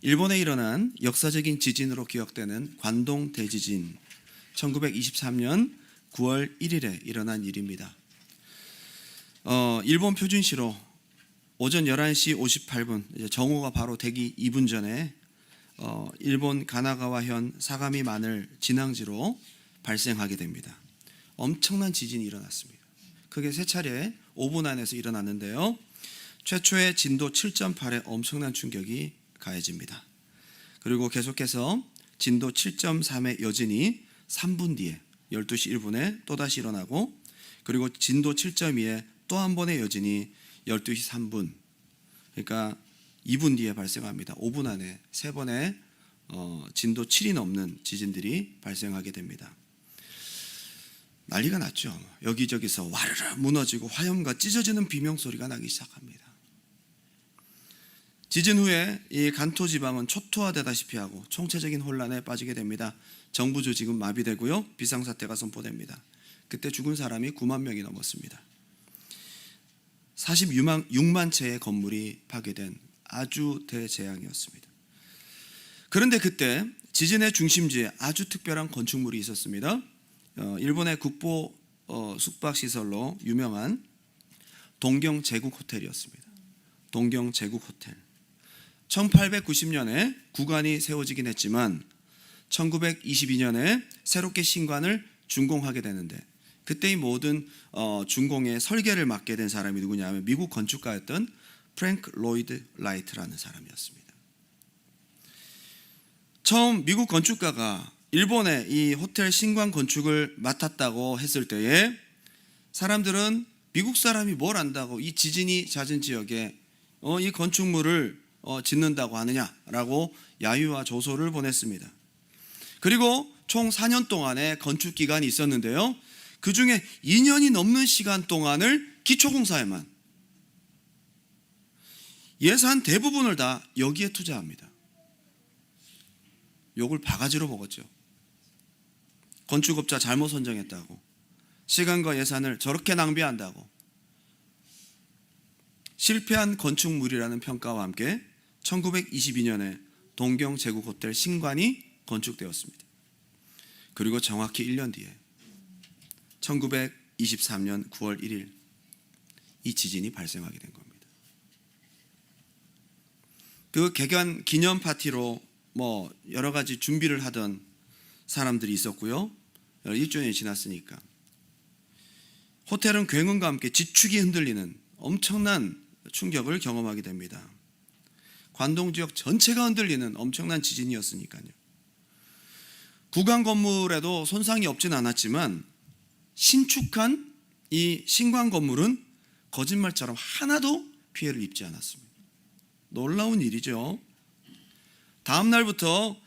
일본에 일어난 역사적인 지진으로 기억되는 관동 대지진, 1923년 9월 1일에 일어난 일입니다. 일본 표준시로 오전 11시 58분, 정오가 바로 되기 2분 전에 일본 가나가와현 사가미 마늘 진앙지로 발생하게 됩니다. 엄청난 지진이 일어났습니다. 그게 세 차례 5분 안에서 일어났는데요. 최초의 진도 7.8의 엄청난 충격이 가해집니다. 그리고 계속해서 진도 7.3의 여진이 3분 뒤에 12시 1분에 또다시 일어나고, 그리고 진도 7.2의 또 한 번의 여진이 12시 3분, 그러니까 2분 뒤에 발생합니다. 5분 안에 3번의 진도 7이 넘는 지진들이 발생하게 됩니다. 난리가 났죠. 여기저기서 와르르 무너지고 화염과 찢어지는 비명소리가 나기 시작합니다. 지진 후에 이 간토 지방은 초토화되다시피 하고 총체적인 혼란에 빠지게 됩니다. 정부 조직은 마비되고요, 비상사태가 선포됩니다. 그때 죽은 사람이 9만 명이 넘었습니다. 46만 채의 건물이 파괴된 아주 대재앙이었습니다. 그런데 그때 지진의 중심지에 아주 특별한 건축물이 있었습니다. 일본의 국보 숙박시설로 유명한 동경 제국 호텔이었습니다. 동경 제국 호텔. 1890년에 구관이 세워지긴 했지만 1922년에 새롭게 신관을 준공하게 되는데, 그때 이 모든 준공의 설계를 맡게 된 사람이 누구냐면 미국 건축가였던 프랭크 로이드 라이트라는 사람이었습니다. 처음 미국 건축가가 일본의 이 호텔 신관 건축을 맡았다고 했을 때에 사람들은 미국 사람이 뭘 안다고 이 지진이 잦은 지역에 이 건축물을 짓는다고 하느냐라고 야유와 조소를 보냈습니다. 그리고 총 4년 동안의 건축 기간이 있었는데요, 그 중에 2년이 넘는 시간 동안을 기초공사에만, 예산 대부분을 다 여기에 투자합니다. 욕을 바가지로 먹었죠. 건축업자 잘못 선정했다고, 시간과 예산을 저렇게 낭비한다고. 실패한 건축물이라는 평가와 함께 1922년에 동경 제국 호텔 신관이 건축되었습니다. 그리고 정확히 1년 뒤에 1923년 9월 1일 이 지진이 발생하게 된 겁니다. 그 개관 기념 파티로 여러 가지 준비를 하던 사람들이 있었고요. 일주일이 지났으니까 호텔은 굉음과 함께 지축이 흔들리는 엄청난 충격을 경험하게 됩니다. 관동 지역 전체가 흔들리는 엄청난 지진이었으니까요. 구강 건물에도 손상이 없진 않았지만 신축한 이 신관 건물은 거짓말처럼 하나도 피해를 입지 않았습니다. 놀라운 일이죠. 다음 날부터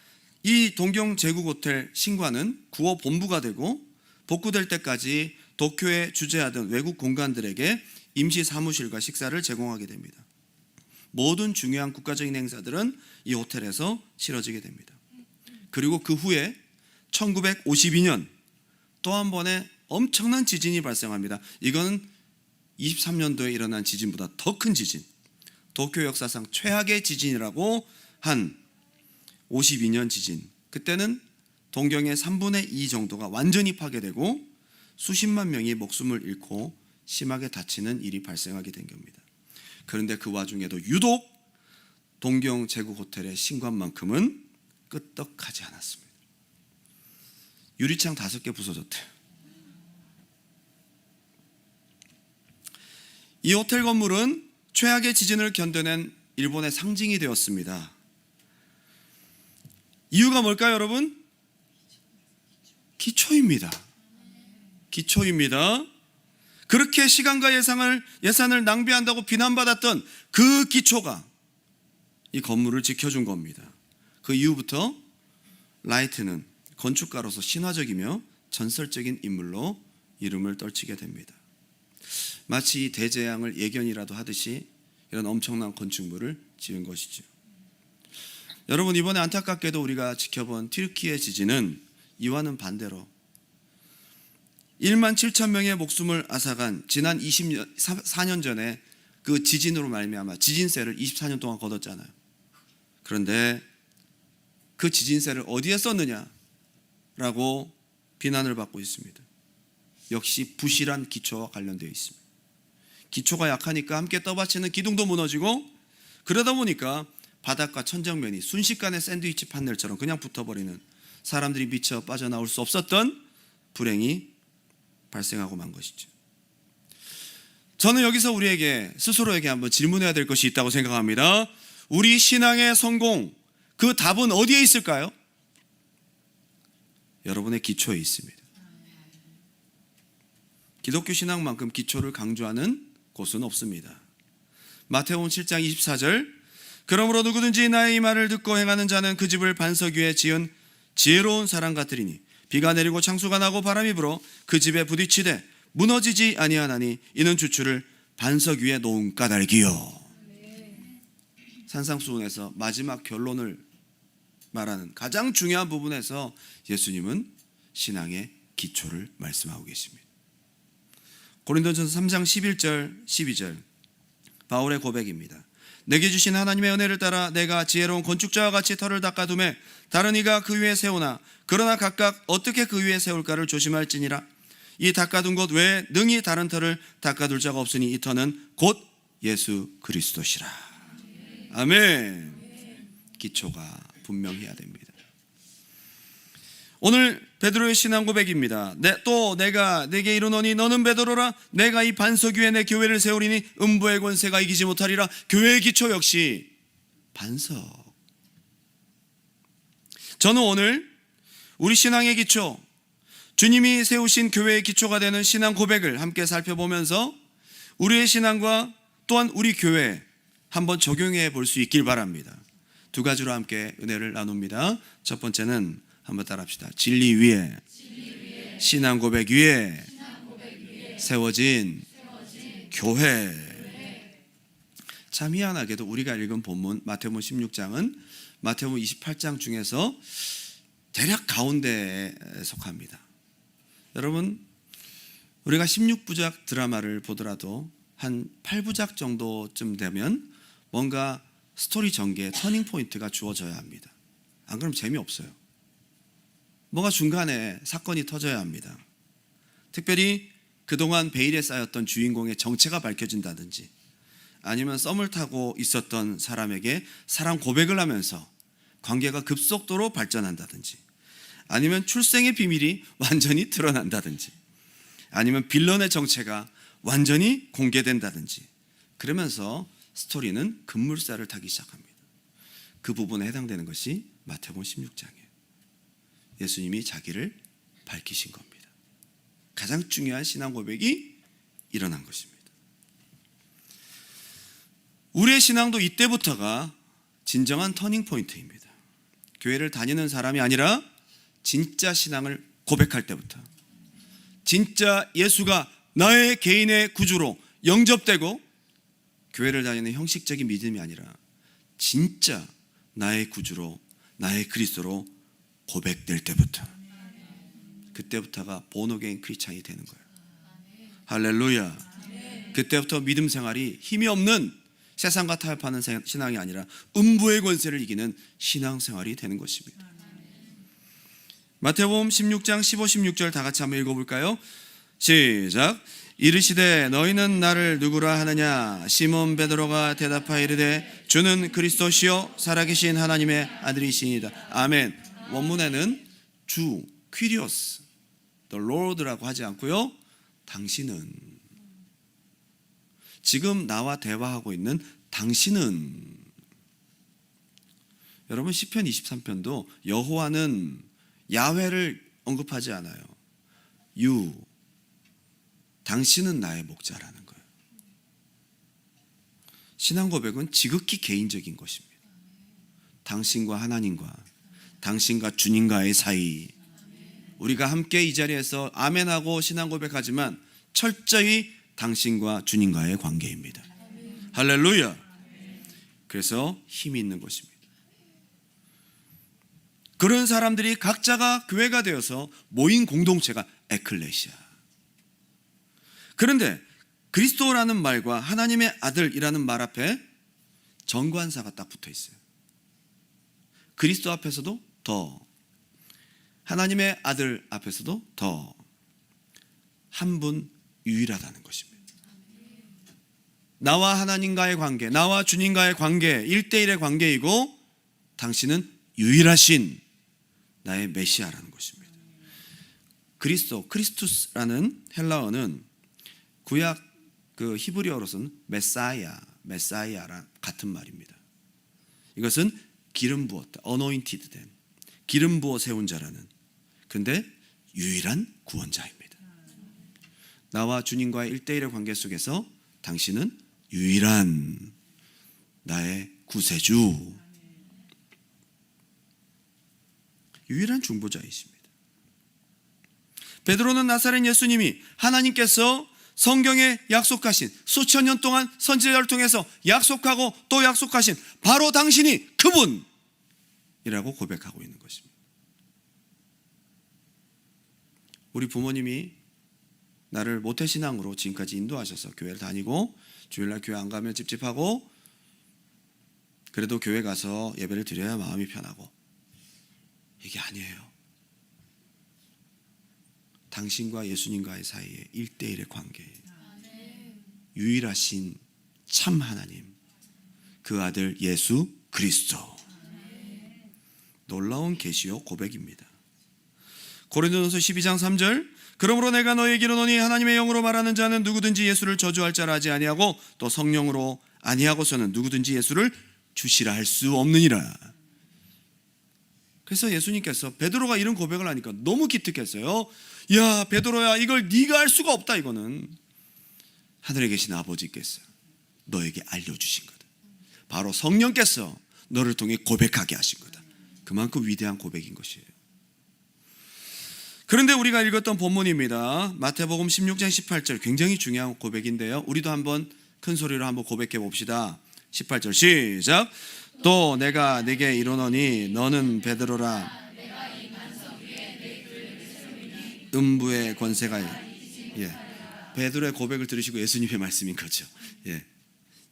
이 동경 제국 호텔 신관은 구호 본부가 되고, 복구될 때까지 도쿄에 주재하던 외국 공관들에게 임시 사무실과 식사를 제공하게 됩니다. 모든 중요한 국가적인 행사들은 이 호텔에서 치러지게 됩니다. 그리고 그 후에 1952년 또 한 번의 엄청난 지진이 발생합니다. 이건 23년도에 일어난 지진보다 더 큰 지진, 도쿄 역사상 최악의 지진이라고 한 52년 지진. 그때는 동경의 3분의 2 정도가 완전히 파괴되고 수십만 명이 목숨을 잃고 심하게 다치는 일이 발생하게 된 겁니다. 그런데 그 와중에도 유독 동경 제국 호텔의 신관만큼은 끄떡하지 않았습니다. 유리창 5개 부서졌대요. 이 호텔 건물은 최악의 지진을 견뎌낸 일본의 상징이 되었습니다. 이유가 뭘까요, 여러분? 기초입니다. 기초입니다. 그렇게 시간과 예산을 낭비한다고 비난받았던 그 기초가 이 건물을 지켜준 겁니다. 그 이후부터 라이트는 건축가로서 신화적이며 전설적인 인물로 이름을 떨치게 됩니다. 마치 이 대재앙을 예견이라도 하듯이 이런 엄청난 건축물을 지은 것이죠. 여러분, 이번에 안타깝게도 우리가 지켜본 튀르키예 지진은 이와는 반대로 1만 7천 명의 목숨을 앗아간 지난 24년 전에 그 지진으로 말미암아 지진세를 24년 동안 거뒀잖아요. 그런데 그 지진세를 어디에 썼느냐라고 비난을 받고 있습니다. 역시 부실한 기초와 관련되어 있습니다. 기초가 약하니까 함께 떠받치는 기둥도 무너지고, 그러다 보니까 바닥과 천정면이 순식간에 샌드위치 판넬처럼 그냥 붙어버리는, 사람들이 미처 빠져나올 수 없었던 불행이 발생하고 만 것이죠. 저는 여기서 우리에게 스스로에게 한번 질문해야 될 것이 있다고 생각합니다. 우리 신앙의 성공, 그 답은 어디에 있을까요? 여러분의 기초에 있습니다. 기독교 신앙만큼 기초를 강조하는 곳은 없습니다. 마태복음 7장 24절, 그러므로 누구든지 나의 이 말을 듣고 행하는 자는 그 집을 반석 위에 지은 지혜로운 사람 같으리니 비가 내리고 창수가 나고 바람이 불어 그 집에 부딪히되 무너지지 아니하나니 이는 주추를 반석 위에 놓은 까닭이요. 산상수훈에서 마지막 결론을 말하는 가장 중요한 부분에서 예수님은 신앙의 기초를 말씀하고 계십니다. 고린도전서 3장 11절 12절 바울의 고백입니다. 내게 주신 하나님의 은혜를 따라 내가 지혜로운 건축자와 같이 터를 닦아두매 다른 이가 그 위에 세우나 그러나 각각 어떻게 그 위에 세울까를 조심할지니라. 이 닦아둔 것 외에 능히 다른 터를 닦아둘 자가 없으니 이 터는 곧 예수 그리스도시라. 아멘. 기초가 분명해야 됩니다. 오늘 베드로의 신앙 고백입니다. 또 내가 내게 이르노니 너는 베드로라. 내가 이 반석 위에 내 교회를 세우리니 음부의 권세가 이기지 못하리라. 교회의 기초 역시 반석. 저는 오늘 우리 신앙의 기초, 주님이 세우신 교회의 기초가 되는 신앙 고백을 함께 살펴보면서 우리의 신앙과 또한 우리 교회에 한번 적용해 볼 수 있길 바랍니다. 두 가지로 함께 은혜를 나눕니다. 첫 번째는 한번 따라합시다. 진리 위에, 신앙 고백 위에 세워진 교회. 참 희한하게도 우리가 읽은 본문 마태복음 16장은 마태복음 28장 중에서 대략 가운데에 속합니다. 여러분, 우리가 16부작 드라마를 보더라도 한 8부작 정도쯤 되면 뭔가 스토리 전개, 터닝 포인트가 주어져야 합니다. 안 그러면 재미없어요. 뭔가 중간에 사건이 터져야 합니다. 특별히 그동안 베일에 쌓였던 주인공의 정체가 밝혀진다든지, 아니면 썸을 타고 있었던 사람에게 사랑 고백을 하면서 관계가 급속도로 발전한다든지, 아니면 출생의 비밀이 완전히 드러난다든지, 아니면 빌런의 정체가 완전히 공개된다든지, 그러면서 스토리는 급물살을 타기 시작합니다. 그 부분에 해당되는 것이 마태복음 16장이에요. 예수님이 자기를 밝히신 겁니다. 가장 중요한 신앙 고백이 일어난 것입니다. 우리의 신앙도 이때부터가 진정한 터닝 포인트입니다. 교회를 다니는 사람이 아니라 진짜 신앙을 고백할 때부터, 진짜 예수가 나의 개인의 구주로 영접되고 교회를 다니는 형식적인 믿음이 아니라 진짜 나의 구주로, 나의 그리스도로 고백될 때부터, 그때부터가 본어게인 크리스찬이 되는 거예요. 할렐루야. 그때부터 믿음 생활이 힘이 없는 세상과 타협하는 신앙이 아니라 음부의 권세를 이기는 신앙생활이 되는 것입니다. 마태복음 16장 15, 16절 다 같이 한번 읽어볼까요? 시작. 이르시되 너희는 나를 누구라 하느냐? 시몬 베드로가 대답하여 이르되 주는 그리스도시요 살아계신 하나님의 아들이시니이다. 아멘. 원문에는 주, 퀴리오스, the Lord라고 하지 않고요, 당신은, 지금 나와 대화하고 있는 당신은. 여러분, 시편 23편도 여호와는 야훼를 언급하지 않아요. You, 당신은 나의 목자라는 거예요. 신앙 고백은 지극히 개인적인 것입니다. 당신과 하나님과, 당신과 주님과의 사이, 우리가 함께 이 자리에서 아멘하고 신앙 고백하지만 철저히 당신과 주님과의 관계입니다. 할렐루야. 그래서 힘이 있는 것입니다. 그런 사람들이 각자가 교회가 되어서 모인 공동체가 에클레시아. 그런데 그리스도라는 말과 하나님의 아들이라는 말 앞에 정관사가 딱 붙어 있어요. 그리스도 앞에서도 더, 하나님의 아들 앞에서도 더 한 분 유일하다는 것입니다. 나와 하나님과의 관계, 나와 주님과의 관계, 1대1의 관계이고 당신은 유일하신 나의 메시아라는 것입니다. 크리스투스라는 헬라어는 구약 그 히브리어로서는 메사이아랑 같은 말입니다. 이것은 기름 부었다, 어노인티드 된, 기름 부어 세운 자라는, 근데 유일한 구원자입니다. 나와 주님과의 1대1의 관계 속에서 당신은 유일한 나의 구세주, 유일한 중보자이십니다. 베드로는 나사렛 예수님이 하나님께서 성경에 약속하신, 수천 년 동안 선지자를 통해서 약속하고 또 약속하신 바로 당신이 그분이라고 고백하고 있는 것입니다. 우리 부모님이 나를 모태신앙으로 지금까지 인도하셔서 교회를 다니고 주일날 교회 안 가면 찝찝하고 그래도 교회 가서 예배를 드려야 마음이 편하고, 이게 아니에요. 당신과 예수님과의 사이에 1대1의 관계예요. 유일하신 참 하나님, 그 아들 예수 그리스도. 놀라운 계시요 고백입니다. 고린도전서 12장 3절, 그러므로 내가 너희에게 이르노니 하나님의 영으로 말하는 자는 누구든지 예수를 저주할 자라 하지 아니하고 또 성령으로 아니하고서는 누구든지 예수를 주시라 할 수 없느니라. 그래서 예수님께서 베드로가 이런 고백을 하니까 너무 기특했어요. 야, 베드로야, 이걸 네가 할 수가 없다. 이거는 하늘에 계신 아버지께서 너에게 알려주신 거다. 바로 성령께서 너를 통해 고백하게 하신 거다. 그만큼 위대한 고백인 것이에요. 그런데 우리가 읽었던 본문입니다. 마태복음 16장 18절, 굉장히 중요한 고백인데요. 우리도 한번 큰 소리로 한번 고백해 봅시다. 18절 시작. 또 내가 네게 이르노니 너는 베드로라, 음부의 권세가. 베드로의 고백을 들으시고 예수님의 말씀인 거죠.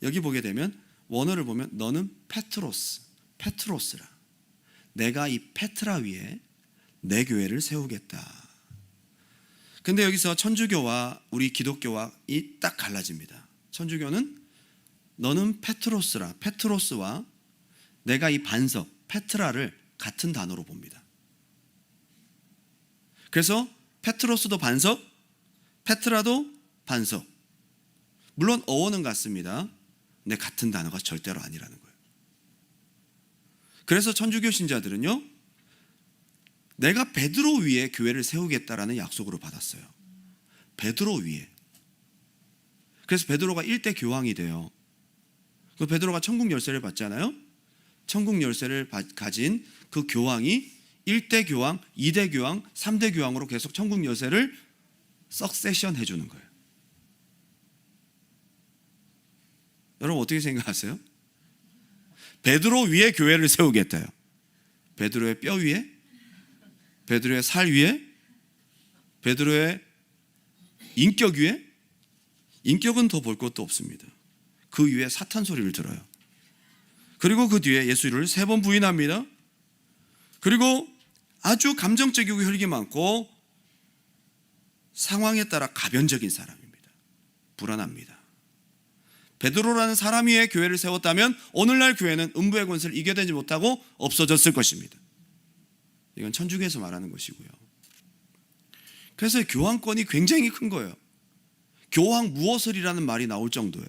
여기 보게 되면 원어를 보면 너는 페트로스라, 내가 이 페트라 위에 내 교회를 세우겠다. 근데 여기서 천주교와 우리 기독교와 이 딱 갈라집니다. 천주교는 너는 페트로스라, 페트로스와 내가 이 반석 페트라를 같은 단어로 봅니다. 그래서 페트로스도 반석, 페트라도 반석. 물론 어원은 같습니다. 근데 같은 단어가 절대로 아니라는 거예요. 그래서 천주교 신자들은요, 내가 베드로 위에 교회를 세우겠다라는 약속으로 받았어요. 베드로 위에. 그래서 베드로가 1대 교황이 돼요. 그 베드로가 천국 열쇠를 받잖아요. 천국 열쇠를 가진 그 교황이 1대 교황, 2대 교황, 3대 교황으로 계속 천국 열쇠를 석세션 해주는 거예요. 여러분 어떻게 생각하세요? 베드로 위에 교회를 세우겠다요. 베드로의 뼈 위에? 베드로의 살 위에? 베드로의 인격 위에? 인격은 더 볼 것도 없습니다. 그 위에 사탄 소리를 들어요. 그리고 그 뒤에 예수를 3번 부인합니다. 그리고 아주 감정적이고 혈기 많고 상황에 따라 가변적인 사람입니다. 불안합니다. 베드로라는 사람 위에 교회를 세웠다면 오늘날 교회는 음부의 권세를 이겨내지 못하고 없어졌을 것입니다. 이건 천주교에서 말하는 것이고요. 그래서 교황권이 굉장히 큰 거예요. 교황 무엇을이라는 말이 나올 정도예요.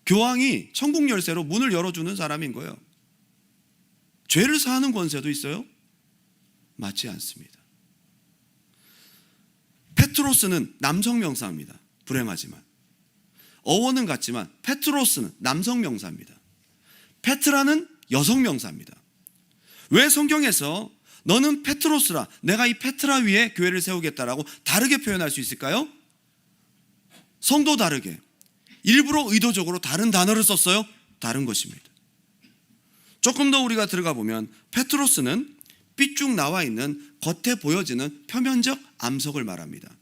교황이 천국 열쇠로 문을 열어주는 사람인 거예요. 죄를 사하는 권세도 있어요? 맞지 않습니다. 페트로스는 남성 명사입니다. 불행하지만. 어원은 같지만 페트로스는 남성 명사입니다. 페트라는 여성 명사입니다. 왜 성경에서 너는 페트로스라, 내가 이 페트라 위에 교회를 세우겠다라고 다르게 표현할 수 있을까요? 성도 다르게. 일부러 의도적으로 다른 단어를 썼어요? 다른 것입니다. 조금 더 우리가 들어가 보면 페트로스는 삐쭉 나와 있는 겉에 보여지는 표면적 암석을 말합니다.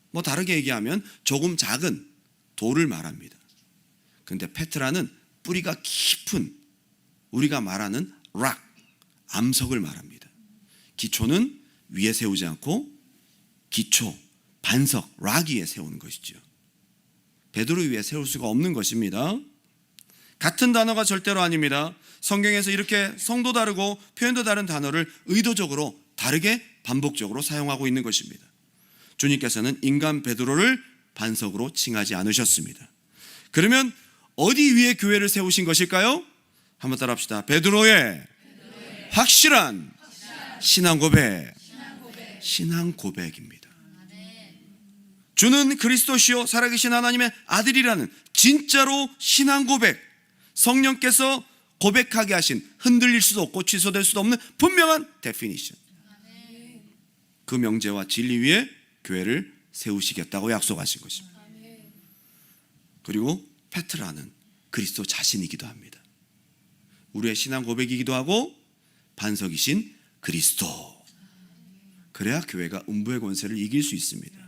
뭐 다르게 얘기하면 조금 작은 돌을 말합니다. 근데 페트라는 뿌리가 깊은, 우리가 말하는 락, 암석을 말합니다. 기초는 위에 세우지 않고 기초, 반석, 락 위에 세우는 것이죠. 베드로 위에 세울 수가 없는 것입니다. 같은 단어가 절대로 아닙니다. 성경에서 이렇게 성도 다르고 표현도 다른 단어를 의도적으로 다르게 반복적으로 사용하고 있는 것입니다. 주님께서는 인간 베드로를 반석으로 칭하지 않으셨습니다. 그러면 어디 위에 교회를 세우신 것일까요? 한번 따라합시다. 베드로의 확실한 신앙 고백. 신앙 고백입니다. 주는 그리스도시요 살아계신 하나님의 아들이라는 진짜로 신앙 고백, 성령께서 고백하게 하신, 흔들릴 수도 없고 취소될 수도 없는 분명한 데피니션, 그 명제와 진리 위에 교회를 세우시겠다고 약속하신 것입니다. 그리고 페트라는 그리스도 자신이기도 합니다. 우리의 신앙 고백이기도 하고 반석이신 그리스도. 그래야 교회가 음부의 권세를 이길 수 있습니다.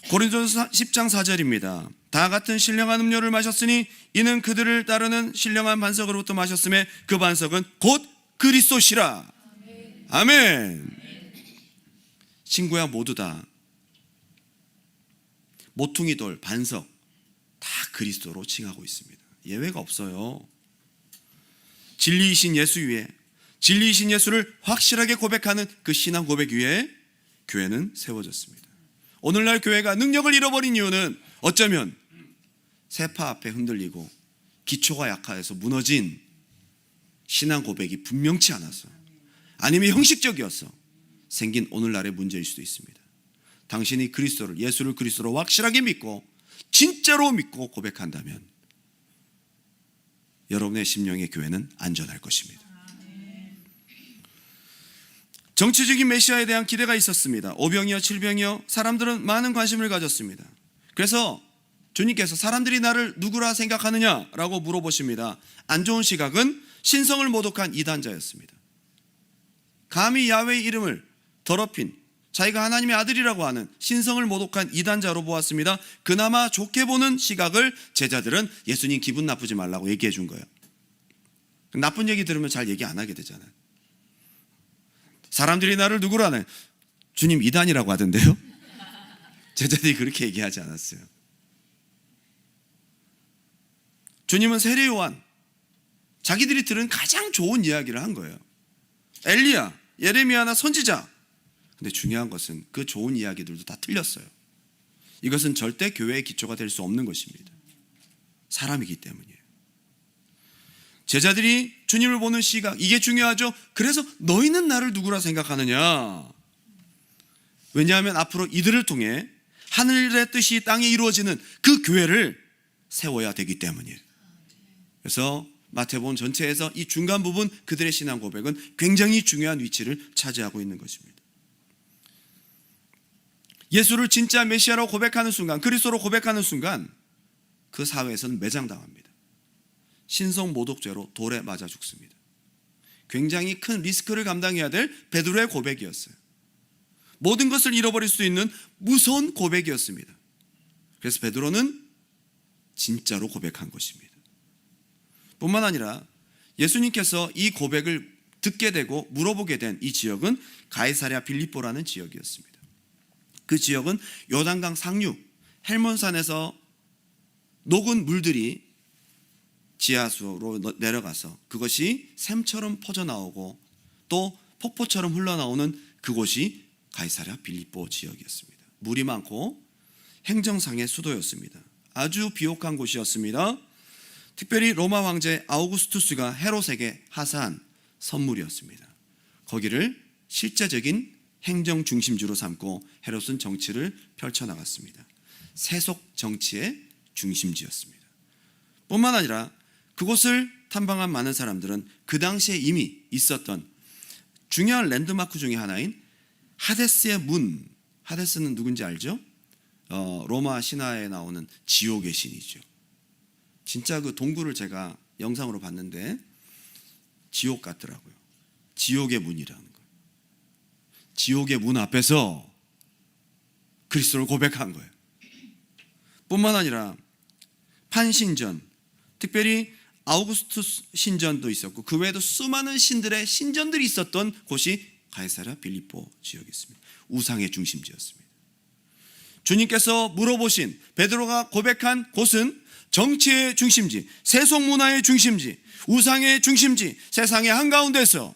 고린도서 10장 4절입니다. 다 같은 신령한 음료를 마셨으니 이는 그들을 따르는 신령한 반석으로부터 마셨음에 그 반석은 곧 그리스도시라. 아멘. 친구야, 모두 다 모퉁이 돌, 반석 다 그리스도로 칭하고 있습니다. 예외가 없어요. 진리이신 예수 위에, 진리이신 예수를 확실하게 고백하는 그 신앙 고백 위에 교회는 세워졌습니다. 오늘날 교회가 능력을 잃어버린 이유는 어쩌면 세파 앞에 흔들리고 기초가 약화해서 무너진 신앙 고백이 분명치 않아서, 아니면 형식적이어서 생긴 오늘날의 문제일 수도 있습니다. 당신이 그리스도를, 예수를 그리스도로 확실하게 믿고 진짜로 믿고 고백한다면 여러분의 심령의 교회는 안전할 것입니다. 정치적인 메시아에 대한 기대가 있었습니다. 오병이어 칠병이어 사람들은 많은 관심을 가졌습니다. 그래서 주님께서 사람들이 나를 누구라 생각하느냐라고 물어보십니다. 안 좋은 시각은 신성을 모독한 이단자였습니다. 감히 야훼의 이름을 더럽힌, 자기가 하나님의 아들이라고 하는 신성을 모독한 이단자로 보았습니다. 그나마 좋게 보는 시각을 제자들은 예수님 기분 나쁘지 말라고 얘기해 준 거예요. 나쁜 얘기 들으면 잘 얘기 안 하게 되잖아요. 사람들이 나를 누구로 하나요? 주님 이단이라고 하던데요. 제자들이 그렇게 얘기하지 않았어요. 주님은 세례 요한, 자기들이 들은 가장 좋은 이야기를 한 거예요. 엘리야, 예레미야나 선지자. 근데 중요한 것은 그 좋은 이야기들도 다 틀렸어요. 이것은 절대 교회의 기초가 될 수 없는 것입니다. 사람이기 때문이에요. 제자들이 주님을 보는 시각, 이게 중요하죠. 그래서 너희는 나를 누구라 생각하느냐? 왜냐하면 앞으로 이들을 통해 하늘의 뜻이 땅에 이루어지는 그 교회를 세워야 되기 때문이에요. 그래서 마태복음 전체에서 이 중간 부분, 그들의 신앙 고백은 굉장히 중요한 위치를 차지하고 있는 것입니다. 예수를 진짜 메시아로 고백하는 순간, 그리스도로 고백하는 순간 그 사회에서는 매장당합니다. 신성 모독죄로 돌에 맞아 죽습니다. 굉장히 큰 리스크를 감당해야 될 베드로의 고백이었어요. 모든 것을 잃어버릴 수 있는 무서운 고백이었습니다. 그래서 베드로는 진짜로 고백한 것입니다. 뿐만 아니라 예수님께서 이 고백을 듣게 되고 물어보게 된 이 지역은 가이사랴 빌립보라는 지역이었습니다. 그 지역은 요단강 상류 헬몬산에서 녹은 물들이 지하수로 내려가서 그것이 샘처럼 퍼져나오고 또 폭포처럼 흘러나오는 그곳이 가이사랴 빌립보 지역이었습니다. 물이 많고 행정상의 수도였습니다. 아주 비옥한 곳이었습니다. 특별히 로마 황제 아우구스투스가 헤롯에게 하사한 선물이었습니다. 거기를 실제적인 행정 중심지로 삼고 헤롯은 정치를 펼쳐나갔습니다. 세속 정치의 중심지였습니다. 뿐만 아니라 그곳을 탐방한 많은 사람들은 그 당시에 이미 있었던 중요한 랜드마크 중에 하나인 하데스의 문, 하데스는 누군지 알죠? 로마 신화에 나오는 지옥의 신이죠. 진짜 그 동굴을 제가 영상으로 봤는데 지옥 같더라고요. 지옥의 문이라는 거예요. 지옥의 문 앞에서 그리스도를 고백한 거예요. 뿐만 아니라 판신전, 특별히 아우구스투스 신전도 있었고 그 외에도 수많은 신들의 신전들이 있었던 곳이 가이사랴 빌립보 지역이었습니다. 우상의 중심지였습니다. 주님께서 물어보신 베드로가 고백한 곳은 정치의 중심지, 세속 문화의 중심지, 우상의 중심지, 세상의 한가운데서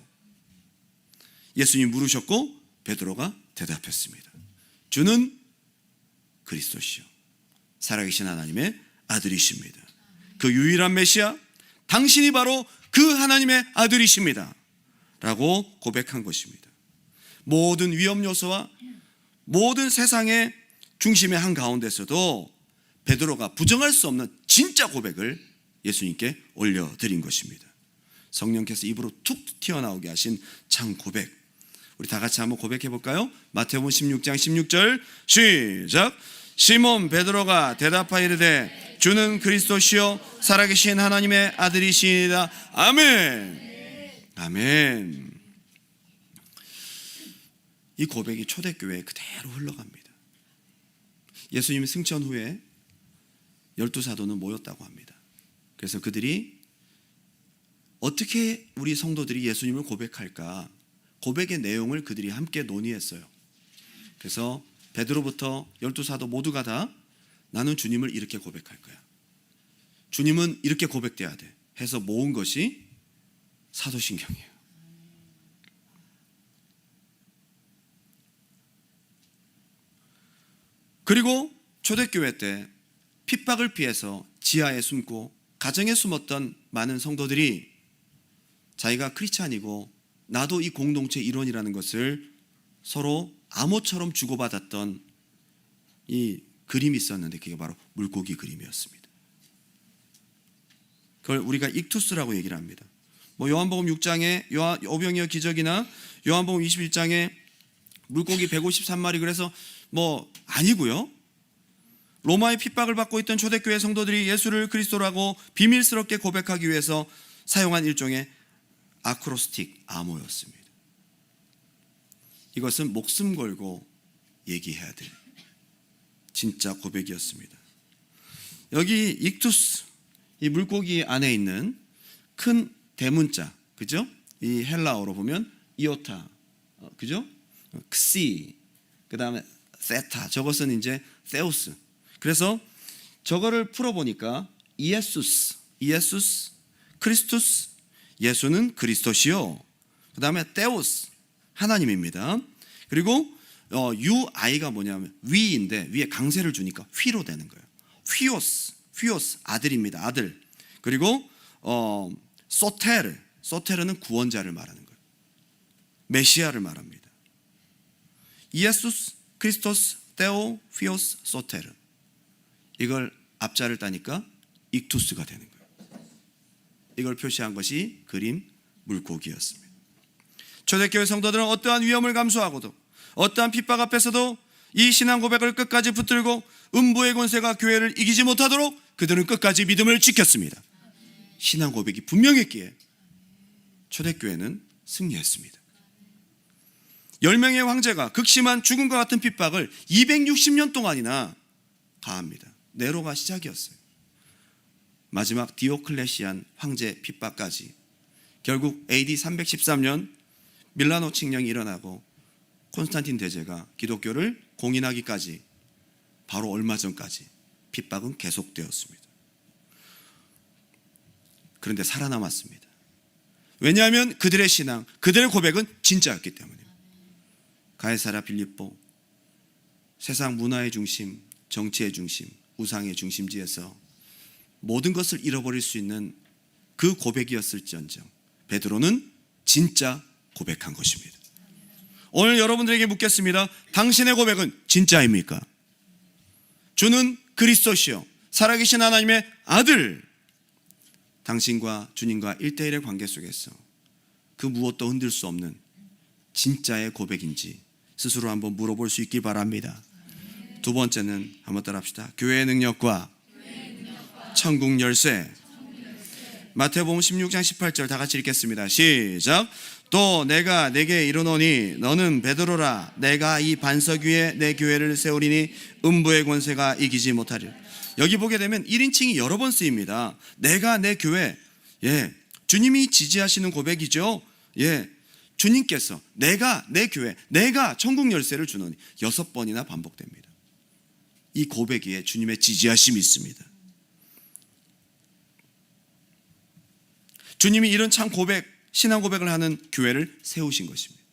예수님 물으셨고 베드로가 대답했습니다. 주는 그리스도시요 살아계신 하나님의 아들이십니다. 그 유일한 메시아, 당신이 바로 그 하나님의 아들이십니다 라고 고백한 것입니다. 모든 위험 요소와 모든 세상의 중심의 한가운데서도 베드로가 부정할 수 없는 진짜 고백을 예수님께 올려드린 것입니다. 성령께서 입으로 툭 튀어나오게 하신 참 고백, 우리 다 같이 한번 고백해 볼까요? 마태복음 16장 16절 시작. 시몬 베드로가 대답하여 이르되 주는 그리스도시요 살아계신 하나님의 아들이시니이다. 아멘. 아멘. 이 고백이 초대교회에 그대로 흘러갑니다. 예수님이 승천 후에 12사도는 모였다고 합니다. 그래서 그들이 어떻게 우리 성도들이 예수님을 고백할까, 고백의 내용을 그들이 함께 논의했어요. 그래서 베드로부터 12사도 모두가 다 나는 주님을 이렇게 고백할 거야, 주님은 이렇게 고백돼야 돼 해서 모은 것이 사도신경이에요. 그리고 초대교회 때 핍박을 피해서 지하에 숨고 가정에 숨었던 많은 성도들이 자기가 크리스찬이고 나도 이 공동체 일원이라는 것을 서로 암호처럼 주고받았던 이 그림이 있었는데 그게 바로 물고기 그림이었습니다. 그걸 우리가 익투스라고 얘기를 합니다. 요한복음 6장에 오병이어 기적이나 요한복음 21장에 물고기 153마리 그래서 아니고요. 로마의 핍박을 받고 있던 초대교회 성도들이 예수를 그리스도라고 비밀스럽게 고백하기 위해서 사용한 일종의 아크로스틱 암호였습니다. 이것은 목숨 걸고 얘기해야 될 진짜 고백이었습니다. 여기 익투스, 이 물고기 안에 있는 큰 대문자, 그죠? 이 헬라어로 보면 이오타, 그죠? 크시, 그 다음에 세타, 저것은 이제 세우스. 그래서 저거를 풀어보니까 이에수스, 크리스투스, 예수는 그리스도시요. 그 다음에 테오스, 하나님입니다. 그리고 유아이가 뭐냐면 위인데 위에 강세를 주니까 휘로 되는 거예요. 휘오스 아들입니다. 아들. 그리고 소테르는 구원자를 말하는 거예요. 메시아를 말합니다. 이에수스, 크리스토스, 테오, 휘오스, 소테르. 이걸 앞자를 따니까 익투스가 되는 거예요. 이걸 표시한 것이 그림 물고기였습니다. 초대교회 성도들은 어떠한 위험을 감수하고도 어떠한 핍박 앞에서도 이 신앙 고백을 끝까지 붙들고 음부의 권세가 교회를 이기지 못하도록 그들은 끝까지 믿음을 지켰습니다. 신앙 고백이 분명했기에 초대교회는 승리했습니다. 10명의 황제가 극심한 죽음과 같은 핍박을 260년 동안이나 가합니다. 네로가 시작이었어요. 마지막 디오클레시안 황제 핍박까지. 결국 AD 313년 밀라노 칙령이 일어나고 콘스탄틴 대제가 기독교를 공인하기까지 바로 얼마 전까지 핍박은 계속되었습니다. 그런데 살아남았습니다. 왜냐하면 그들의 신앙, 그들의 고백은 진짜였기 때문입니다. 가이사랴 빌립보, 세상 문화의 중심, 정치의 중심, 우상의 중심지에서 모든 것을 잃어버릴 수 있는 그 고백이었을지언정 베드로는 진짜 고백한 것입니다. 오늘 여러분들에게 묻겠습니다. 당신의 고백은 진짜입니까? 주는 그리스도시요 살아계신 하나님의 아들. 당신과 주님과 1대1의 관계 속에서 그 무엇도 흔들 수 없는 진짜의 고백인지 스스로 한번 물어볼 수 있길 바랍니다. 두 번째는 한번 따라합시다. 교회의 능력과 천국 열쇠. 마태복음 16장 18절 다 같이 읽겠습니다. 시작. 또 내가 내게 이르노니 너는 베드로라. 내가 이 반석 위에 내 교회를 세우리니 음부의 권세가 이기지 못하리라. 여기 보게 되면 1인칭이 여러 번 쓰입니다. 내가 내 교회, 주님이 지지하시는 고백이죠. 주님께서 내가 내 교회, 내가 천국 열쇠를 주노니 6번이나 반복됩니다. 이 고백에 주님의 지지하심이 있습니다. 주님이 이런 참 고백, 신앙 고백을 하는 교회를 세우신 것입니다.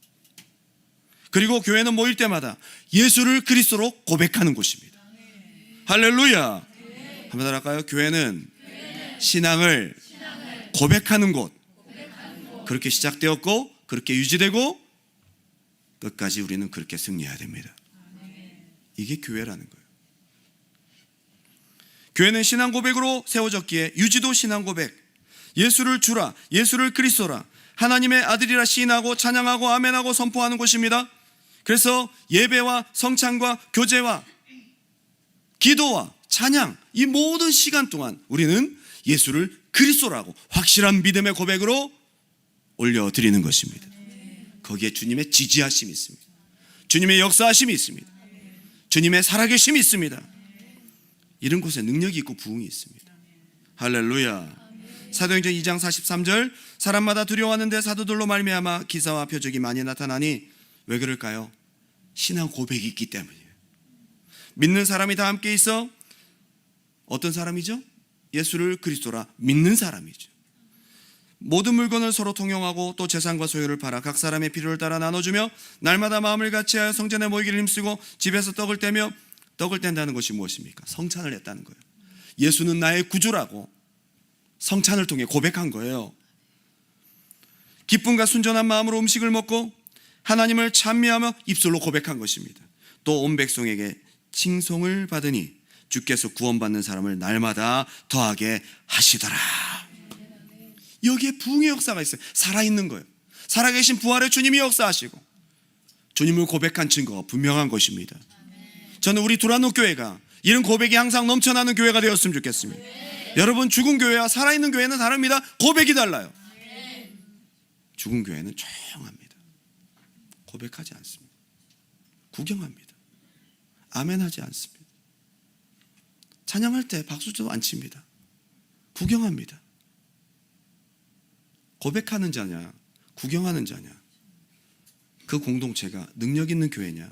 그리고 교회는 모일 때마다 예수를 그리스도로 고백하는 곳입니다. 할렐루야. 한번 따라할까요? 교회는 신앙을 고백하는 곳. 그렇게 시작되었고 그렇게 유지되고 끝까지 우리는 그렇게 승리해야 됩니다. 이게 교회라는 거예요. 교회는 신앙 고백으로 세워졌기에 유지도 신앙 고백, 예수를 주라, 예수를 그리스도라, 하나님의 아들이라 시인하고 찬양하고 아멘하고 선포하는 곳입니다. 그래서 예배와 성찬과 교제와 기도와 찬양, 이 모든 시간 동안 우리는 예수를 그리스도라고 확실한 믿음의 고백으로 올려드리는 것입니다. 거기에 주님의 지지하심이 있습니다. 주님의 역사하심이 있습니다. 주님의 살아계심이 있습니다. 이런 곳에 능력이 있고 부흥이 있습니다. 할렐루야. 사도행전 2장 43절, 사람마다 두려워하는데 사도들로 말미암아 기사와 표적이 많이 나타나니 왜 그럴까요? 신앙 고백이 있기 때문이에요. 믿는 사람이 다 함께 있어 어떤 사람이죠? 예수를 그리스도라 믿는 사람이죠. 모든 물건을 서로 통용하고 또 재산과 소유를 팔아 각 사람의 필요를 따라 나눠주며 날마다 마음을 같이하여 성전에 모이기를 힘쓰고 집에서 떡을 떼며, 떡을 뗀다는 것이 무엇입니까? 성찬을 했다는 거예요. 예수는 나의 구주라고 성찬을 통해 고백한 거예요. 기쁨과 순전한 마음으로 음식을 먹고 하나님을 찬미하며 입술로 고백한 것입니다. 또 온 백성에게 칭송을 받으니 주께서 구원받는 사람을 날마다 더하게 하시더라. 여기에 부흥의 역사가 있어요. 살아있는 거예요. 살아계신 부활의 주님이 역사하시고 주님을 고백한 증거가 분명한 것입니다. 저는 우리 두란노 교회가 이런 고백이 항상 넘쳐나는 교회가 되었으면 좋겠습니다. 여러분, 죽은 교회와 살아있는 교회는 다릅니다. 고백이 달라요. 죽은 교회는 조용합니다. 고백하지 않습니다. 구경합니다. 아멘하지 않습니다. 찬양할 때 박수도 안 칩니다. 구경합니다. 고백하는 자냐, 구경하는 자냐, 그 공동체가 능력 있는 교회냐,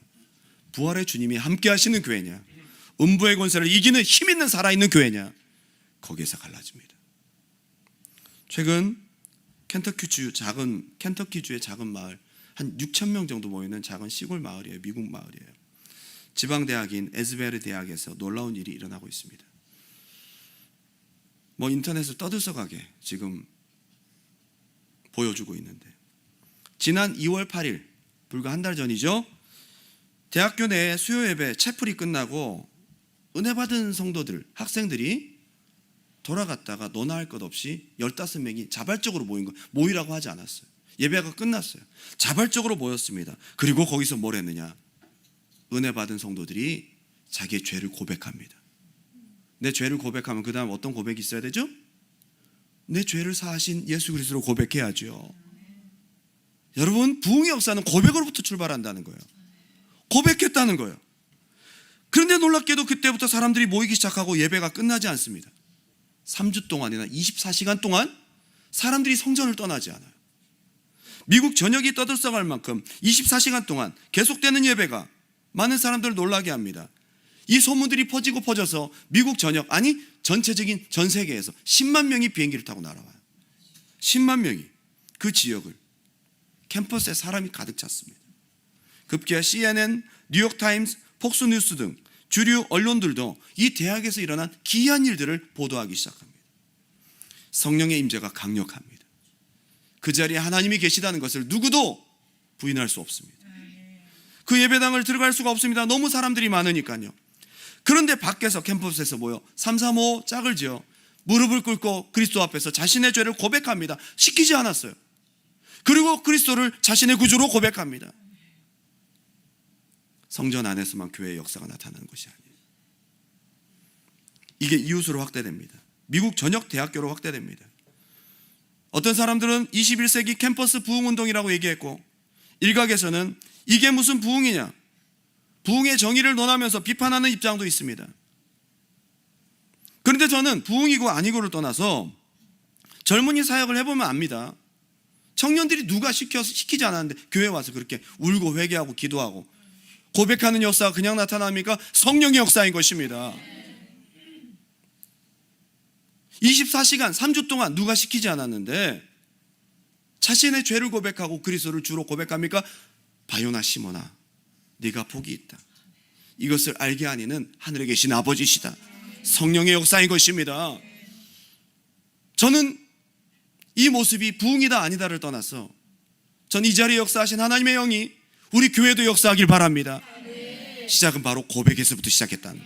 부활의 주님이 함께 하시는 교회냐, 음부의 권세를 이기는 힘 있는 살아있는 교회냐, 거기에서 갈라집니다. 최근 켄터키주의 작은 마을, 한 6,000명 정도 모이는 작은 시골 마을이에요. 미국 마을이에요. 지방대학인 에스베르 대학에서 놀라운 일이 일어나고 있습니다. 인터넷을 떠들썩하게 지금 보여주고 있는데, 지난 2월 8일 불과 한 달 전이죠. 대학교 내 수요 예배 채플이 끝나고 은혜 받은 성도들, 학생들이 돌아갔다가 너나 할 것 없이 15명이 자발적으로 모인 거, 모이라고 하지 않았어요. 예배가 끝났어요. 자발적으로 모였습니다. 그리고 거기서 뭘 했느냐? 은혜 받은 성도들이 자기의 죄를 고백합니다. 내 죄를 고백하면 그 다음 어떤 고백이 있어야 되죠? 내 죄를 사하신 예수 그리스도로 고백해야죠. 여러분, 부흥의 역사는 고백으로부터 출발한다는 거예요. 고백했다는 거예요. 그런데 놀랍게도 그때부터 사람들이 모이기 시작하고 예배가 끝나지 않습니다. 3주 동안이나 24시간 동안 사람들이 성전을 떠나지 않아요. 미국 전역이 떠들썩할 만큼 24시간 동안 계속되는 예배가 많은 사람들을 놀라게 합니다. 이 소문들이 퍼지고 퍼져서 미국 전역, 아니 전체적인 전 세계에서 10만 명이 비행기를 타고 날아와요. 10만 명이 그 지역을, 캠퍼스에 사람이 가득 찼습니다. 급기야 CNN, 뉴욕타임스, 폭스뉴스 등 주류 언론들도 이 대학에서 일어난 기이한 일들을 보도하기 시작합니다. 성령의 임재가 강력합니다. 그 자리에 하나님이 계시다는 것을 누구도 부인할 수 없습니다. 그 예배당을 들어갈 수가 없습니다. 너무 사람들이 많으니까요. 그런데 밖에서 캠퍼스에서 모여 335 짝을 지어 무릎을 꿇고 그리스도 앞에서 자신의 죄를 고백합니다. 시키지 않았어요. 그리고 그리스도를 자신의 구주로 고백합니다. 성전 안에서만 교회의 역사가 나타나는 것이 아니에요. 이게 이웃으로 확대됩니다. 미국 전역 대학교로 확대됩니다. 어떤 사람들은 21세기 캠퍼스 부흥운동이라고 얘기했고, 일각에서는 이게 무슨 부흥이냐, 부흥의 정의를 논하면서 비판하는 입장도 있습니다. 그런데 저는 부흥이고 아니고를 떠나서 젊은이 사역을 해보면 압니다. 청년들이 누가 시키지 않았는데 교회 와서 그렇게 울고 회개하고 기도하고 고백하는 역사가 그냥 나타납니까? 성령의 역사인 것입니다. 24시간 3주 동안 누가 시키지 않았는데 자신의 죄를 고백하고 그리스도를 주로 고백합니까? 바요나 시몬아, 네가 복이 있다. 이것을 알게 하니는 하늘에 계신 아버지시다. 성령의 역사인 것입니다. 저는 이 모습이 부흥이다 아니다를 떠나서 전 이 자리에 역사하신 하나님의 영이 우리 교회도 역사하길 바랍니다. 시작은 바로 고백에서부터 시작했다는.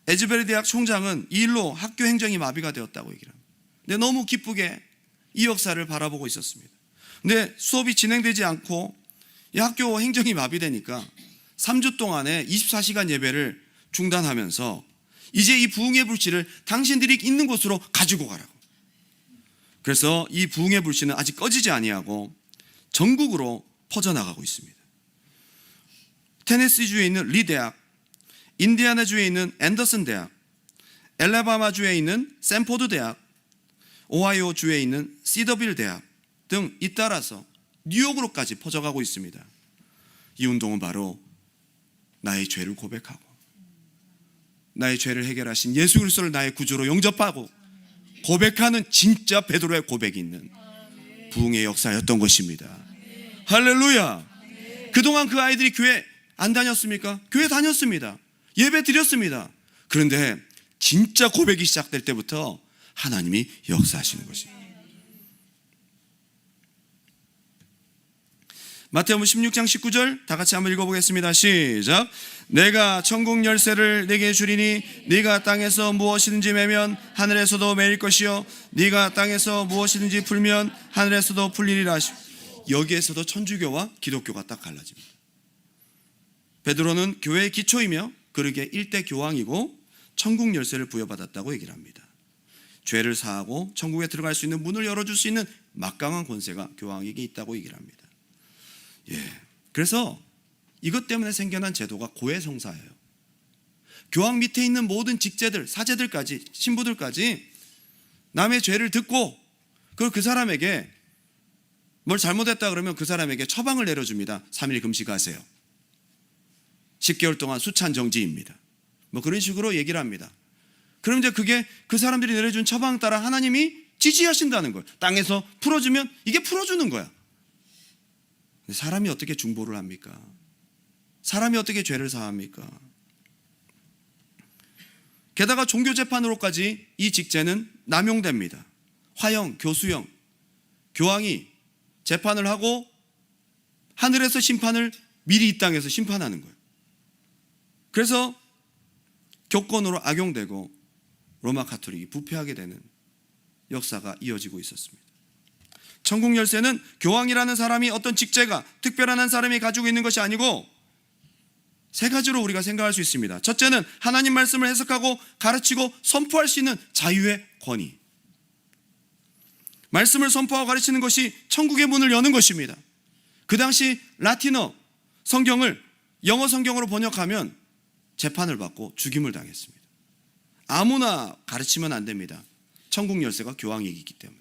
에즈베리 대학 총장은 이 일로 학교 행정이 마비가 되었다고 얘기를 합니다. 근데 너무 기쁘게 이 역사를 바라보고 있었습니다. 근데 수업이 진행되지 않고 이 학교 행정이 마비되니까 3주 동안에 24시간 예배를 중단하면서 이제 이 부흥의 불씨를 당신들이 있는 곳으로 가지고 가라고. 그래서 이 부흥의 불씨는 아직 꺼지지 아니하고 전국으로 퍼져나가고 있습니다. 테네시주에 있는 리 대학, 인디애나주에 있는 앤더슨 대학, 엘라바마주에 있는 샌포드 대학, 오하이오주에 있는 시더빌 대학 등 잇따라서 뉴욕으로까지 퍼져가고 있습니다. 이 운동은 바로 나의 죄를 고백하고 나의 죄를 해결하신 예수 그리스도를 나의 구주로 영접하고 고백하는 진짜 베드로의 고백이 있는 부흥의 역사였던 것입니다. 할렐루야. 그동안 그 아이들이 교회 안 다녔습니까? 교회 다녔습니다. 예배 드렸습니다. 그런데 진짜 고백이 시작될 때부터 하나님이 역사하시는 것입니다. 마태복음 16장 19절 다 같이 한번 읽어보겠습니다. 시작. 내가 천국 열쇠를 네게 주리니 네가 땅에서 무엇이든지 매면 하늘에서도 매일 것이요 네가 땅에서 무엇이든지 풀면 하늘에서도 풀리리라 하시고. 여기에서도 천주교와 기독교가 딱 갈라집니다. 베드로는 교회의 기초이며 그러기에 일대 교황이고 천국 열쇠를 부여받았다고 얘기를 합니다. 죄를 사하고 천국에 들어갈 수 있는 문을 열어줄 수 있는 막강한 권세가 교황에게 있다고 얘기를 합니다. 그래서 이것 때문에 생겨난 제도가 고해성사예요. 교황 밑에 있는 모든 직제들, 사제들까지, 신부들까지 남의 죄를 듣고 그리고 그 사람에게 뭘 잘못했다 그러면 그 사람에게 처방을 내려줍니다. 3일 금식하세요. 10개월 동안 수찬 정지입니다. 뭐 그런 식으로 얘기를 합니다. 그럼 이제 그게 그 사람들이 내려준 처방 따라 하나님이 지지하신다는 거예요. 땅에서 풀어주면 이게 풀어주는 거야. 사람이 어떻게 중보를 합니까? 사람이 어떻게 죄를 사합니까? 게다가 종교재판으로까지 이 직제는 남용됩니다. 화형, 교수형, 교황이 재판을 하고 하늘에서 심판을 미리 이 땅에서 심판하는 거예요. 그래서 교권으로 악용되고 로마 가톨릭이 부패하게 되는 역사가 이어지고 있었습니다. 천국 열쇠는 교황이라는 사람이 어떤 직제가 특별한 한 사람이 가지고 있는 것이 아니고 세 가지로 우리가 생각할 수 있습니다. 첫째는 하나님 말씀을 해석하고 가르치고 선포할 수 있는 자유의 권위. 말씀을 선포하고 가르치는 것이 천국의 문을 여는 것입니다. 그 당시 라틴어 성경을 영어 성경으로 번역하면 재판을 받고 죽임을 당했습니다. 아무나 가르치면 안 됩니다. 천국 열쇠가 교황이기 때문에.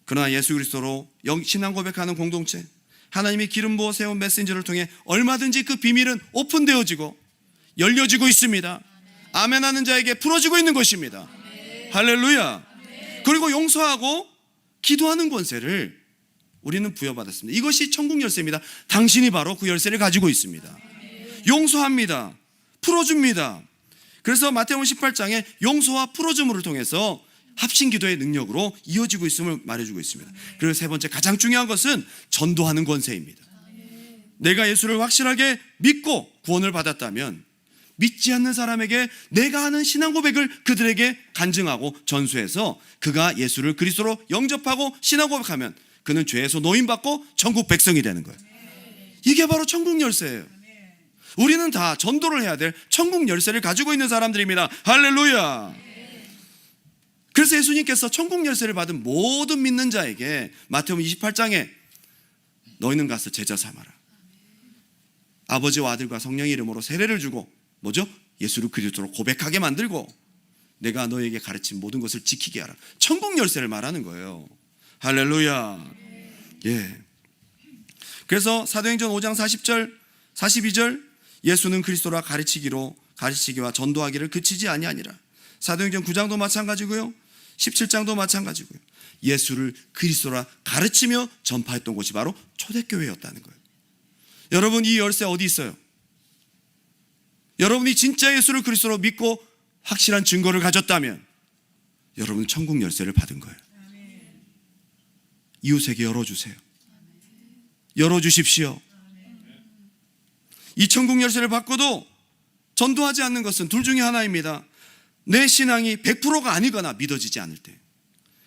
그러나 예수 그리스도로 신앙 고백하는 공동체, 하나님이 기름 부어 세운 메신저를 통해 얼마든지 그 비밀은 오픈되어지고 열려지고 있습니다. 아멘하는 자에게 풀어지고 있는 것입니다. 할렐루야. 그리고 용서하고 기도하는 권세를 우리는 부여받았습니다. 이것이 천국 열쇠입니다. 당신이 바로 그 열쇠를 가지고 있습니다. 용서합니다. 풀어줍니다. 그래서 마태복음 18장에 용서와 풀어줌을 통해서 합심기도의 능력으로 이어지고 있음을 말해주고 있습니다. 그리고 세 번째 가장 중요한 것은 전도하는 권세입니다. 내가 예수를 확실하게 믿고 구원을 받았다면 믿지 않는 사람에게 내가 하는 신앙 고백을 그들에게 간증하고 전수해서 그가 예수를 그리스도로 영접하고 신앙 고백하면 그는 죄에서 노임받고 천국 백성이 되는 거예요. 이게 바로 천국 열쇠예요. 우리는 다 전도를 해야 될 천국 열쇠를 가지고 있는 사람들입니다. 할렐루야. 그래서 예수님께서 천국 열쇠를 받은 모든 믿는 자에게 마태복음 28장에 너희는 가서 제자 삼아라. 아버지와 아들과 성령의 이름으로 세례를 주고 뭐죠? 예수를 그리스도로 고백하게 만들고 내가 너에게 가르친 모든 것을 지키게 하라. 천국 열쇠를 말하는 거예요. 할렐루야. 예. 그래서 사도행전 5장 40절 42절 예수는 그리스도라 가르치기와 전도하기를 그치지 아니하니라. 사도행전 9장도 마찬가지고요, 17장도 마찬가지고요. 예수를 그리스도라 가르치며 전파했던 곳이 바로 초대교회였다는 거예요. 여러분, 이 열쇠 어디 있어요? 여러분이 진짜 예수를 그리스도로 믿고 확실한 증거를 가졌다면 여러분은 천국 열쇠를 받은 거예요. 이웃에게 열어주세요. 열어주십시오. 이 천국 열쇠를 받고도 전도하지 않는 것은 둘 중에 하나입니다. 내 신앙이 100%가 아니거나 믿어지지 않을 때,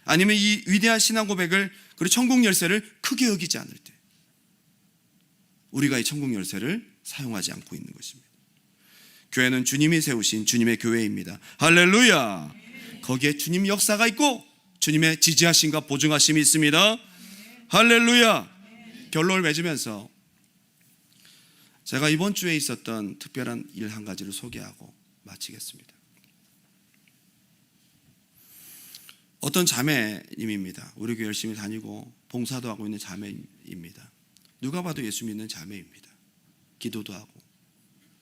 아니면 이 위대한 신앙 고백을, 그리고 천국 열쇠를 크게 여기지 않을 때, 우리가 이 천국 열쇠를 사용하지 않고 있는 것입니다. 교회는 주님이 세우신 주님의 교회입니다. 할렐루야. 거기에 주님 역사가 있고 주님의 지지하심과 보증하심이 있습니다. 할렐루야. 결론을 맺으면서 제가 이번 주에 있었던 특별한 일 한 가지를 소개하고 마치겠습니다. 어떤 자매님입니다. 우리 교회 열심히 다니고 봉사도 하고 있는 자매입니다. 누가 봐도 예수 믿는 자매입니다. 기도도 하고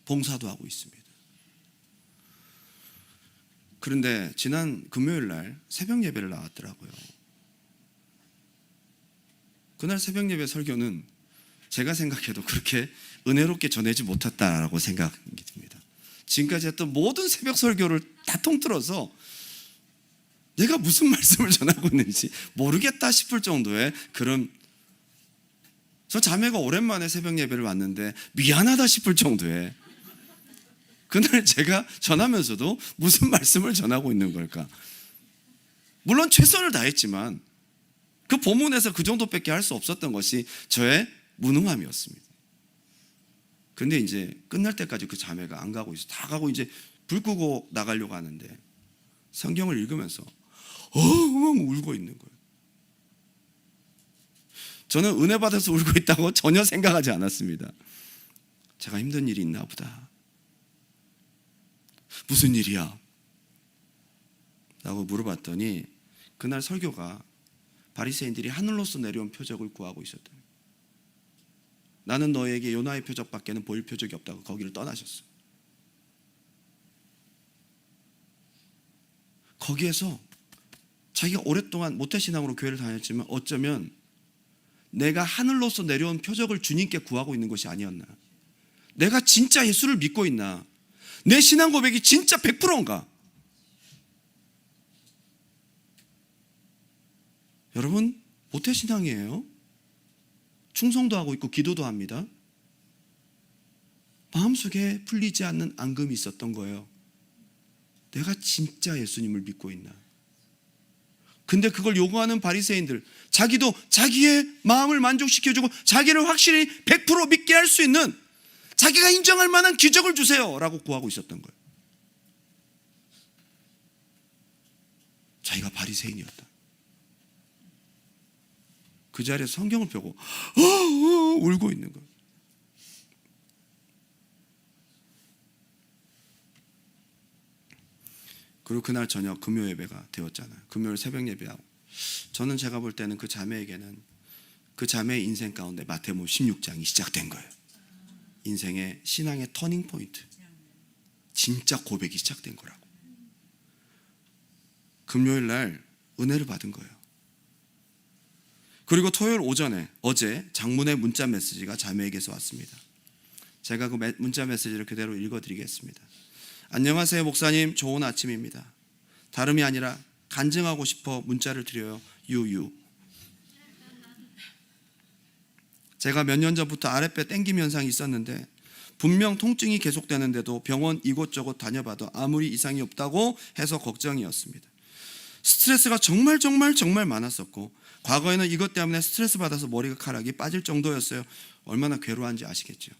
봉사도 하고 있습니다. 그런데 지난 금요일 날 새벽 예배를 나왔더라고요. 그날 새벽 예배 설교는 제가 생각해도 그렇게 은혜롭게 전하지 못했다라고 생각이 듭니다. 지금까지 했던 모든 새벽 설교를 다 통틀어서 내가 무슨 말씀을 전하고 있는지 모르겠다 싶을 정도의 그런, 저 자매가 오랜만에 새벽 예배를 왔는데 미안하다 싶을 정도의, 그날 제가 전하면서도 무슨 말씀을 전하고 있는 걸까? 물론 최선을 다했지만 그 본문에서 그 정도밖에 할 수 없었던 것이 저의 무능함이었습니다. 근데 이제 끝날 때까지 그 자매가 안 가고 있어. 다 가고 이제 불 끄고 나가려고 하는데 성경을 읽으면서 울고 있는 거예요. 저는 은혜 받아서 울고 있다고 전혀 생각하지 않았습니다. 제가 힘든 일이 있나 보다. 무슨 일이야? 라고 물어봤더니 그날 설교가 바리새인들이 하늘로서 내려온 표적을 구하고 있었다. 나는 너에게 요나의 표적밖에는 보일 표적이 없다고 거기를 떠나셨어. 거기에서 자기가 오랫동안 모태신앙으로 교회를 다녔지만 어쩌면 내가 하늘로서 내려온 표적을 주님께 구하고 있는 것이 아니었나, 내가 진짜 예수를 믿고 있나, 내 신앙 고백이 진짜 100%인가. 여러분, 모태신앙이에요. 충성도 하고 있고 기도도 합니다. 마음속에 풀리지 않는 앙금이 있었던 거예요. 내가 진짜 예수님을 믿고 있나. 근데 그걸 요구하는 바리새인들, 자기도 자기의 마음을 만족시켜주고 자기를 확실히 100% 믿게 할 수 있는, 자기가 인정할 만한 기적을 주세요 라고 구하고 있었던 거예요. 자기가 바리새인이었다. 그 자리에서 성경을 펴고 울고 있는 거예요. 그리고 그날 저녁 금요 예배가 되었잖아요. 금요일 새벽 예배하고, 저는 제가 볼 때는 그 자매에게는 그 자매의 인생 가운데 마태복음 16장이 시작된 거예요. 인생의 신앙의 터닝 포인트, 진짜 고백이 시작된 거라고. 금요일 날 은혜를 받은 거예요. 그리고 토요일 오전에 어제 장문의 문자 메시지가 자매에게서 왔습니다. 제가 그 문자 메시지를 그대로 읽어드리겠습니다. 안녕하세요 목사님, 좋은 아침입니다. 다름이 아니라 간증하고 싶어 문자를 드려요. 유유. 제가 몇 년 전부터 아랫배 땡김 현상이 있었는데 분명 통증이 계속되는데도 병원 이곳저곳 다녀봐도 아무리 이상이 없다고 해서 걱정이었습니다. 스트레스가 정말 많았었고 과거에는 이것 때문에 스트레스 받아서 머리카락이 빠질 정도였어요. 얼마나 괴로운지 아시겠죠?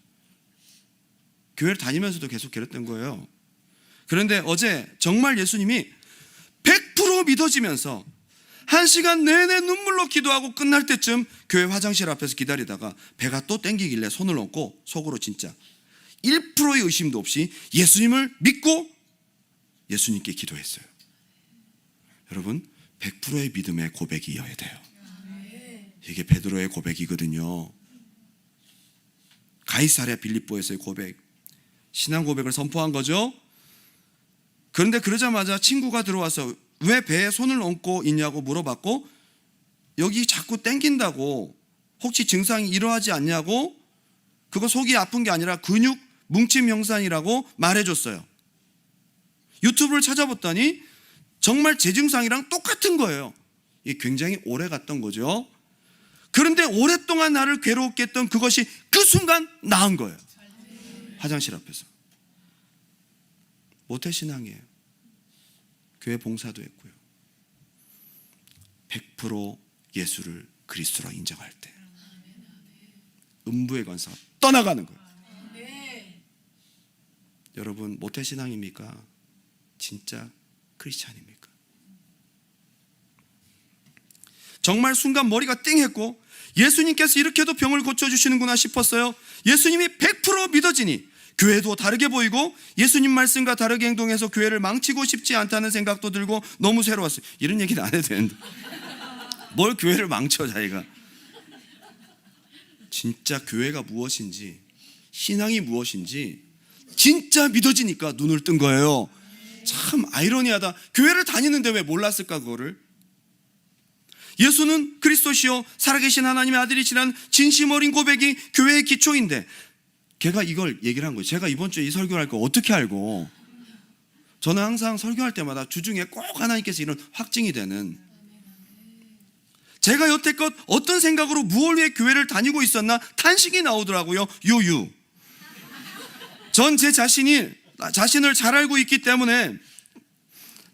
교회를 다니면서도 계속 괴롭던 거예요. 그런데 어제 정말 예수님이 100% 믿어지면서 1시간 내내 눈물로 기도하고 끝날 때쯤 교회 화장실 앞에서 기다리다가 배가 또 땡기길래 손을 얹고 속으로 진짜 1%의 의심도 없이 예수님을 믿고 예수님께 기도했어요. 여러분 100%의 믿음의 고백이어야 돼요. 이게 베드로의 고백이거든요. 가이사랴 빌립보에서의 고백, 신앙 고백을 선포한 거죠. 그런데 그러자마자 친구가 들어와서 왜 배에 손을 얹고 있냐고 물어봤고, 여기 자꾸 땡긴다고, 혹시 증상이 이러하지 않냐고, 그거 속이 아픈 게 아니라 근육 뭉침 형상이라고 말해줬어요. 유튜브를 찾아봤더니 정말 제 증상이랑 똑같은 거예요. 이게 굉장히 오래 갔던 거죠. 그런데 오랫동안 나를 괴롭게 했던 그것이 그 순간 나은 거예요. 화장실 앞에서. 모태신앙이에요. 교회 봉사도 했고요. 100% 예수를 그리스도로 인정할 때 음부의 권세가 떠나가는 거예요. 여러분 모태신앙입니까? 진짜 크리스찬입니까? 정말 순간 머리가 띵했고, 예수님께서 이렇게도 병을 고쳐주시는구나 싶었어요. 예수님이 100% 믿어지니 교회도 다르게 보이고, 예수님 말씀과 다르게 행동해서 교회를 망치고 싶지 않다는 생각도 들고 너무 새로웠어요. 이런 얘기는 안 해도 되는데 뭘 교회를 망쳐 자기가. 진짜 교회가 무엇인지, 신앙이 무엇인지 진짜 믿어지니까 눈을 뜬 거예요. 참 아이러니하다. 교회를 다니는데 왜 몰랐을까 그거를. 예수는 그리스도시요 살아계신 하나님의 아들이시라는 진심 어린 고백이 교회의 기초인데, 걔가 이걸 얘기를 한 거예요. 제가 이번 주에 이 설교를 할 거 어떻게 알고. 저는 항상 설교할 때마다 주중에 꼭 하나님께서 이런 확증이 되는, 제가 여태껏 어떤 생각으로 무엇 위해 교회를 다니고 있었나 탄식이 나오더라고요. 유유. 전 제 자신을 잘 알고 있기 때문에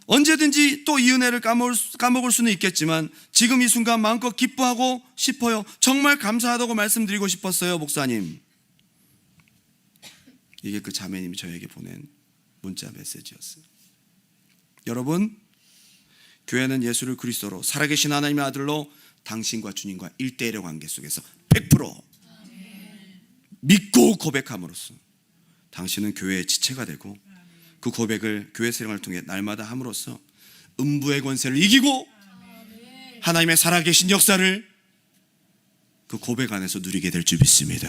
언제든지 또 이 은혜를 까먹을 수는 있겠지만, 지금 이 순간 마음껏 기뻐하고 싶어요. 정말 감사하다고 말씀드리고 싶었어요, 목사님. 이게 그 자매님이 저에게 보낸 문자 메시지였어요. 여러분, 교회는 예수를 그리스도로 살아계신 하나님의 아들로 당신과 주님과 1대1의 관계 속에서 100% 믿고 고백함으로써 당신은 교회의 지체가 되고, 그 고백을 교회 생활을 통해 날마다 함으로써 음부의 권세를 이기고 하나님의 살아계신 역사를 그 고백 안에서 누리게 될 줄 믿습니다.